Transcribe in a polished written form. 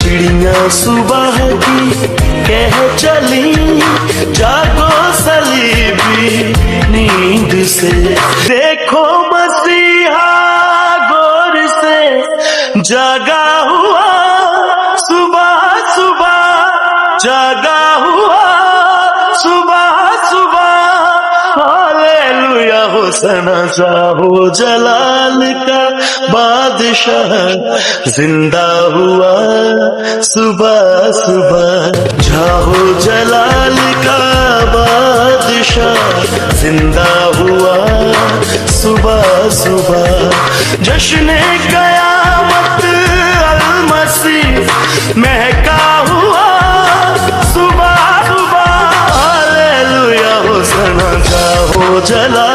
चिड़िया सुबह की कह चली, जागो सलीबी नींद से, देखो मसीहा गौर से जागा हुआ, सुबह सुबह जागा हुआ, सुबह सुबह, हालेलुया होसना चाहो जलाल का बादशाह जिंदा हुआ, सुबह सुबह जाहो जलाल का बादशाह जिंदा हुआ, सुबह सुबह जश्न क़यामत अल-मसीह महका हुआ, सुबह सुबह, हालेलुया होसना चाहो जलाल